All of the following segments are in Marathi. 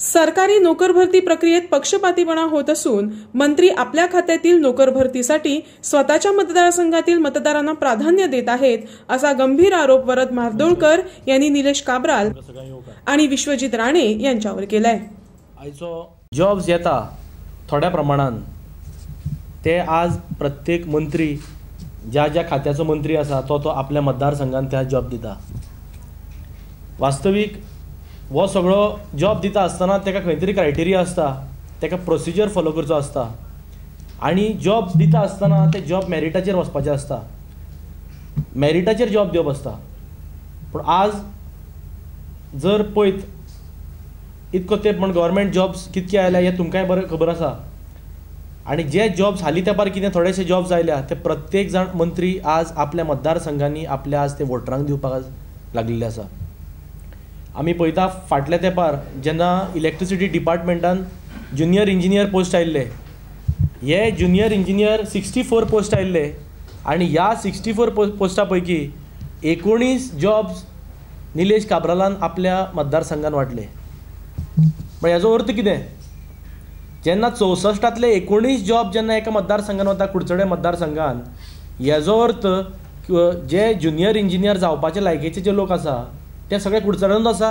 सरकारी नोकर भरती प्रक्रियेत पक्षपातीपणा होत असून मंत्री आपल्या खात्यातील नोकर भरतीसाठी स्वतःच्या मतदारसंघातील मतदारांना प्राधान्य देत आहेत असा गंभीर आरोप वरद मार्दोळकर यांनी निलेश काब्राल आणि विश्वजित राणे यांच्यावर केलाय. आयचो जॉब्स येता थोड्या प्रमाणात ते आज प्रत्येक मंत्री ज्या ज्या खात्याचो मंत्री आसा तो आपल्या मतदारसंघात त्या जॉब दिता. वास्तवीक वो सगळो जॉब दिता आसतना तेका खंय तरी क्रायटेरिया आसता, तेका प्रोसिजर फॉलो करचो आसता आणि जॉब दिता आसतना ते जॉब मेरिटाचेर वचपाचें आसता, मेरिटाचेर जॉब दिवप आसता. पूण आज जर पळयत इतको तेंप म्हण गव्हर्मेंट जॉब्स कितके आयल्या हे तुमकांय बरें खबर आसा. आणि जे जॉब्स हालीं तेंपार कितें थोडेशे जॉब्स आयल्या ते प्रत्येक जाण मंत्री आज आपल्या मतदारसंघांनी आपल्या आज ते वोटरांक दिवपाक लागलेले आसा. आमी पळयता फाटल्या तेंपार जेन्ना इलेक्ट्रिसिटी डिपार्टमेंटान ज्युनियर इंजिनियर पोस्ट आयिल्ले, हे ज्युनियर इंजिनियर 64 पोस्ट आयिल्ले आणि ह्या 64 पोस्टा पैकी 19 जॉब्स निलेश काब्रालान आपल्या मतदारसंघान वाटले. पण हेजो अर्थ कितें? जेन्ना 64तले 19 जॉब जेन्ना एका मतदारसंघान वता, कुडचडे मतदारसंघान, हेजो अर्थ जे ज्युनियर इंजिनियर जावपाचे लायकीचे जे लोक आसा ते सगळे कुडचड्यांत आसा.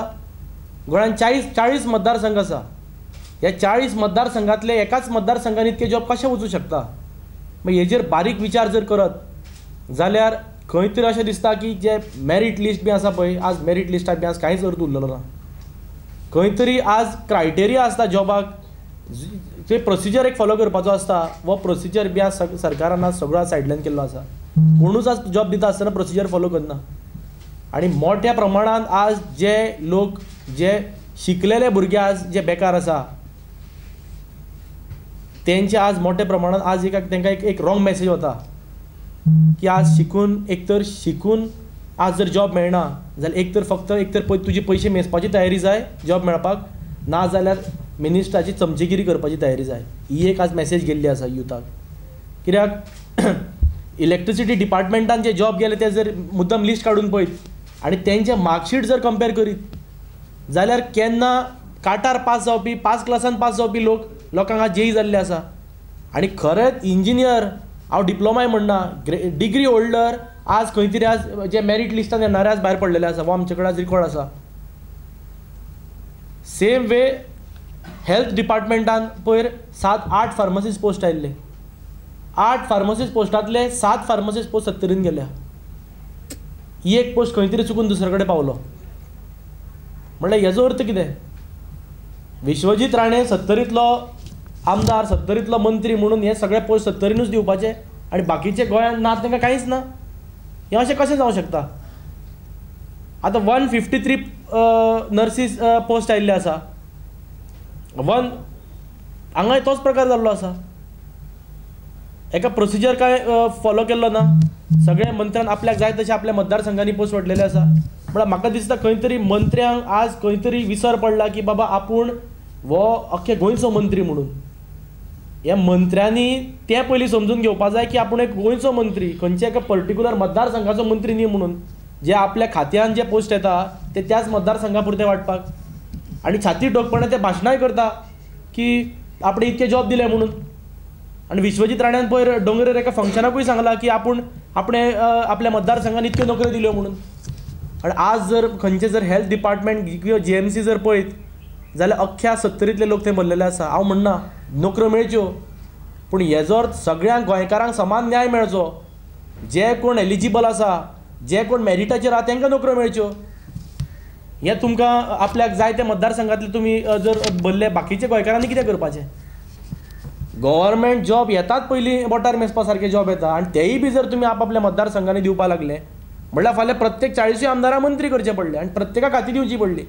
गोंयांत 40 मतदारसंघ आसा. ह्या 40 मतदारसंघातले एकाच मतदारसंघान इतके जॉब कशे वचूं शकता? मागीर हेजेर बारीक विचार जर करत जाल्यार खंय तरी अशें दिसता की जे मेरीट लिस्ट बी आसा पळय, आज मेरीट लिस्टाक बी आज कांयच अर्थ उरलेलो ना. खंय तरी आज क्रायटेरिया आसता जॉबाक, ते प्रोसिजर एक फॉलो करपाचो आसता. वो प्रोसिजर बी आज सरकारान आज सगळो सायडलायन केल्लो आसा. कोणूच आज जॉब दिता आसतना प्रोसिजर फॉलो करना. आणि मोठ्या प्रमाणात आज जे लोक जे शिकलेले भुरगे आज जे बेकार आसा तेंचे आज मोठ्या प्रमाणात आज तांकां एक रॉंग मेसेज वता की आज शिकून आज जर जॉब मेळना जाल्यार फक्त तुजी पयशे मेजपाची तयारी जाय जॉब मेळपाक, ना जाल्यार मिनिस्टराची चमचेगिरी करपाची तयारी जाय. ही एक आज मेसेज गेल्ली आसा युथाक. कित्याक इलेक्ट्रिसिटी डिपार्टमेंटान जे जॉब गेले ते जर मुद्दम लिस्ट काडून पळयत आणि त्यांचे मार्कशीट जर कंपेर करीत जाल्यार केन्ना काटार पास जावपी 5 क्लासान पास जावपी लोकांक आज जेई जाल्ले आसा. आणि खरेंच इंजिनियर हांव डिप्लोमाय म्हणना, डिग्री होल्डर आज खंय तरी आज जे मेरीट लिस्टान येणारे आज भायर पडलेले आसा. वो आमचे कडेन आज रिकॉर्ड आसा. सेम वे हेल्थ डिपार्टमेंटान पयर 7-8 फार्मसिस्ट पोस्ट आयिल्ले. 8 फार्मसिस्ट पोस्टांतले 7 फार्मसिस्ट पोस्ट 70 गेल्या. ही एक पोस्ट खंय तरी चुकून दुसरे कडेन पावलो. म्हणल्यार हेजो अर्थ कितें? विश्वजीत राणे 70तलो आमदार, 70तलो मंत्री म्हणून हे सगळे पोस्ट 70नूच दिवपाचे आणि बाकीचे गोंयांत ना तांकां कांयच ना. हें अशें कशें जावं शकता? आतां 153 नर्सीस पोस्ट आयिल्ले आसा. हांगाय तोच प्रकार जाल्लो आसा. एका प्रोसिजर काय फॉलो केल्लो ना. सगळे मंत्र्यान आपल्याक जाय तशें आपल्या मतदारसंघांनी पोस्ट वाडलेले आसा. म्हळ्यार म्हाका दिसता खंय तरी मंत्र्यांक आज खंय तरी विसर पडला की बाबा आपूण वो अख्खे गोंयचो मंत्री म्हणून. ह्या मंत्र्यांनी तें पयलीं समजून घेवपा जाय की आपूण एक गोंयचो मंत्री, खंयच्या एका पर्टिक्युलर मतदारसंघाचो मंत्री न्ही म्हणून. जे आपल्या खात्यान जे पोस्ट येता ते त्याच मतदारसंघा पुरते वाटपाक आणि छाती ठोकपणे ते भाशणाय करता की आपण इतके जॉब दिले म्हणून. आणि विश्वजीत राण्यान पयर डोंगरेर एका फंक्शनाकूय सांगला की आपण आपल्या मतदारसंघान इतक्यो नोकऱ्यो दिल्यो म्हणून. आणि आज जर खंयचे जर हेल्थ डिपार्टमेंट किंवा GMC जर पळयत जाल्यार अख्ख्या 70तले लोक थंय भरलेले आसा. हांव म्हणना नोकऱ्यो मेळच्यो, पूण हेजो अर्थ सगळ्यांक गोंयकारांक समान न्याय मेळचो. जे कोण एलिजिबल आसा, जे कोण मेरिटाचेर आहा तांकां नोकऱ्यो मेळच्यो. हें तुमकां आपल्याक जाय त्या मतदारसंघातले तुमी जर भरले, बाकीचे गोंयकारांनी कितें करपाचें? गव्हर्मेंट जॉब येतात पयलीं बोटार मेजपा सारके जॉब येता आणि तेय बी जर तुमी आपल्या मतदारसंघांनी दिवपा लागले म्हणल्यार फाल्यां प्रत्येक 40 आमदारांक मंत्री करचे पडले आणि प्रत्येकाक खातीं दिवची पडली.